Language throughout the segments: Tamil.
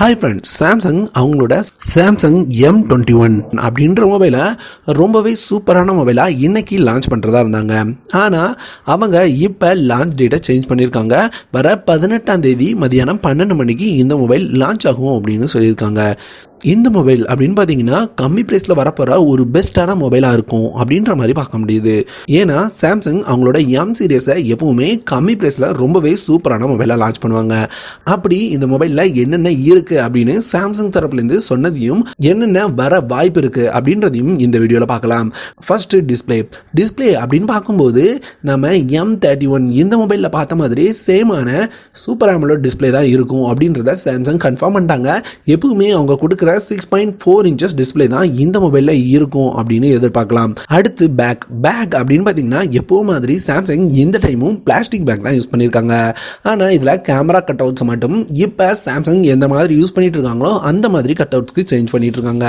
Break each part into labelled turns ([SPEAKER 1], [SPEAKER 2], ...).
[SPEAKER 1] ஹாய் ஃப்ரெண்ட்ஸ், சாம்சங் அவங்களோட சாம்சங் M21 அப்படின்ற மொபைலை ரொம்பவே சூப்பரான மொபைலாக இன்னைக்கு லான்ச் பண்ணுறதா இருந்தாங்க. ஆனால் அவங்க இப்போ லான்ச் டேட்டை சேஞ்ச் பண்ணியிருக்காங்க. வர 18ஆம் தேதி மதியானம் 12 மணிக்கு இந்த மொபைல் லான்ச் ஆகும் அப்படின்னு சொல்லியிருக்காங்க. இந்த மொபைல் அப்படின்னு பார்த்தீங்கன்னா கம்மி ப்ரைஸில் வரப்போகிற ஒரு பெஸ்ட்டான மொபைலாக இருக்கும் அப்படின்ற மாதிரி பார்க்க முடியுது. ஏன்னா சாம்சங் அவங்களோட எம் சீரியஸை எப்பவுமே கம்மி ப்ரைஸில் ரொம்பவே சூப்பரான மொபைலாக லான்ச் பண்ணுவாங்க. அப்படி இந்த மொபைலில் என்னென்ன இருக்குது அப்படின்னு சாம்சங் தரப்புலேருந்து சொன்னதையும் என்னென்ன வர வாய்ப்பு இருக்குது அப்படின்றதையும் இந்த வீடியோவில் பார்க்கலாம். ஃபர்ஸ்ட் டிஸ்பிளே அப்படின்னு பார்க்கும்போது நம்ம M31 இந்த மொபைலில் பார்த்த மாதிரி சேமான சூப்பர் AMOLED டிஸ்பிளே தான் இருக்கும் அப்படின்றத சாம்சங் கன்ஃபார்ம் பண்ணிட்டாங்க. எப்பவுமே அவங்க கொடுக்குற 6.4 inches டிஸ்பிளே தான் இந்த மொபைலில் இருக்கும் அப்படின்னு எதிர்பார்க்கலாம். அடுத்து பேக் அப்படின்னு பார்த்தீங்கன்னா எப்போ மாதிரி சாம்சங் இந்த டைமும் பிளாஸ்டிக் பேக் தான் யூஸ் பண்ணியிருக்காங்க. ஆனால் இதில் கேமரா கட் அவுட்ஸ் மட்டும் இப்போ சாம்சங் எந்த மாதிரி யூஸ் பண்ணிட்டு இருக்காங்களோ அந்த மாதிரி கட் அவுட்ஸ்க்கு சேஞ்ச் பண்ணிட்டு இருக்காங்க.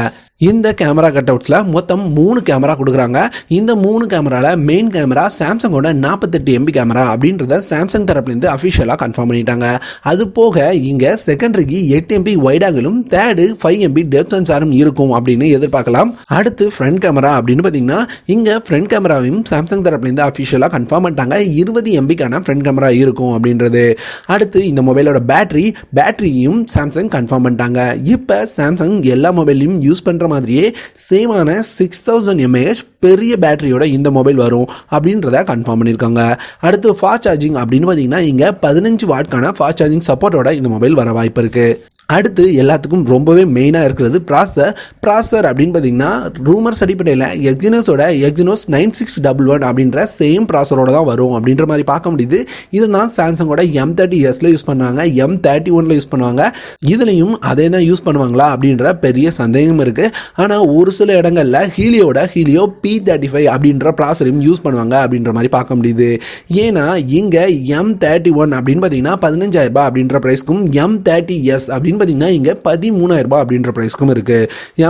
[SPEAKER 1] இந்த கேமரா கட் அவுட்ஸில் மொத்தம் 3 கேமரா கொடுக்குறாங்க. இந்த 3 கேமராவில் மெயின் கேமரா சாம்சங்கோட 48 MB கேமரா அப்படின்றத சாம்சங் தரப்புலேருந்து அஃபிஷியலாக கன்ஃபார்ம் பண்ணிட்டாங்க. அது போக இங்கே செகண்டரிக்கு 8 MB வைட் ஆங்கிலும் தேர்டு 5 MB டெப்த் சென்சாரும் இருக்கும் அப்படின்னு எதிர்பார்க்கலாம். அடுத்து ஃப்ரண்ட் கேமரா அப்படின்னு பார்த்தீங்கன்னா இங்கே ஃப்ரண்ட் கேமராவையும் சாம்சங் தரப்புலேருந்து அஃபிஷியலாக கன்ஃபார்ம் பண்ணிட்டாங்க. 20 MBக்கான ஃப்ரண்ட் கேமரா இருக்கும் அப்படின்றது. அடுத்து இந்த மொபைலோட பேட்டரியும் சாம்சங் கன்ஃபார்ம் பண்ணிட்டாங்க. இப்போ சாம்சங் எல்லா மொபைலையும் யூஸ் பண்ணுற மாதிரியே சேமான 6000 mAh பெரிய பேட்டரியோட இந்த மொபைல் வரும் அப்படின்றத கன்ஃபார்ம் பண்ணியிருக்காங்க. அடுத்து ஃபாஸ்ட் சார்ஜிங் அப்படின்னு பார்த்தீங்கன்னா இங்கே 15 வாட்கான ஃபாஸ்ட் சார்ஜிங் சப்போர்ட்டோட இந்த மொபைல் வர வாய்ப்பு இருக்கு. அடுத்து எல்லாத்துக்கும் ரொம்பவே மெயினாக இருக்கிறது ப்ராசர் அப்படின்னு பார்த்தீங்கன்னா ரூமர்ஸ் அடிப்படையில் எக்ஸினோஸோட எக்ஸினோஸ் 9611 அப்படின்ற சேம் ப்ராசரோட தான் வரும் அப்படின்ற மாதிரி பார்க்க முடியுது. இதுதான் சாம்சங்கோட M30Sல யூஸ் பண்ணுவாங்க, M31ல யூஸ் பண்ணுவாங்க. இதுலையும் அதே தான் யூஸ் பண்ணுவாங்களா அப்படின்ற பெரிய சந்தேகம் இருக்கு. ஆனால் ஒரு சில இடங்களில் ஹீலியோ P35 அப்படின்ற ப்ராசரையும் யூஸ் பண்ணுவாங்க அப்படின்ற மாதிரி பார்க்க முடியுது. ஏன்னா இங்கே M31 அப்படின்னு பார்த்தீங்கன்னா 15,000 அப்படின்ற ப்ரைஸ்க்கும் M30S அப்படின்னு பார்த்தீங்கன்னா இங்க 13,000 அப்படின்ற பிரைஸ்க்கும் இருக்கு.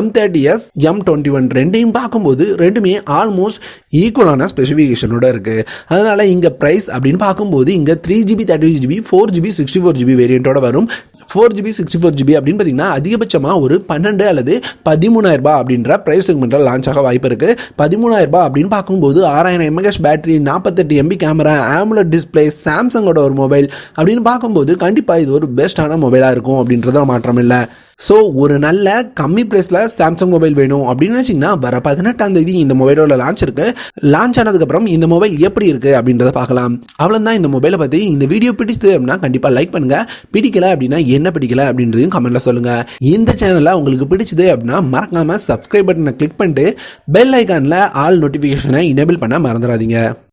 [SPEAKER 1] M30S M21 ரெண்டையும் பார்க்கும்போது ரெண்டுமே ஆல்மோஸ்ட் ஈக்குவலான ஸ்பெசிஃபிகேஷனோட இருக்கு. அதனால இங்க பிரைஸ் அப்படின்னு பார்க்கும்போது இங்க 3GB 32GB 4GB 64GB வேரியண்டோட வரும். 4GB 64GB அப்படின்னு பார்த்தீங்கன்னா அதிகபட்சமாக ஒரு 12 அல்லது 13,000 அப்படின்ற பிரைஸ் செக்மெண்ட்டில் லான்ச் ஆக வாய்ப்பு இருக்கு. 13,000 அப்படின்னு பார்க்கும்போது 6000 mAh battery, 48 MB camera, AMOLED display, சாம்சங்கோட ஒரு மொபைல் அப்படின்னு பார்க்கும்போது கண்டிப்பாக இது ஒரு பெஸ்டான மொபைலாக இருக்கும் அப்படின்றத மாற்றம் இல்லை. ஸோ ஒரு நல்ல கம்மி ப்ரைஸில் சாம்சங் மொபைல் வேணும் அப்படின்னு நினச்சிங்கன்னா வர 18ஆம் தேதி இந்த மொபைலோட லான்ச் இருக்கு. லான்ச் ஆனதுக்கப்புறம் இந்த மொபைல் எப்படி இருக்கு அப்படின்றத பார்க்கலாம். அவ்வளோதான் இந்த மொபைலை பற்றி. இந்த வீடியோ பிடிச்சது அப்படின்னா கண்டிப்பாக லைக் பண்ணுங்க. பிடிக்கல அப்படின்னா என்ன பிடிக்கல அப்படின்றதையும் கமெண்ட்ல சொல்லுங்க. இந்த சேனலில் உங்களுக்கு பிடிச்சது அப்படின்னா மறக்காம சப்ஸ்கிரைப் பட்டனை கிளிக் பண்ணிட்டு பெல் ஐக்கானில் ஆல் நோட்டிஃபிகேஷனை எனேபிள் பண்ண மறந்துடாதீங்க.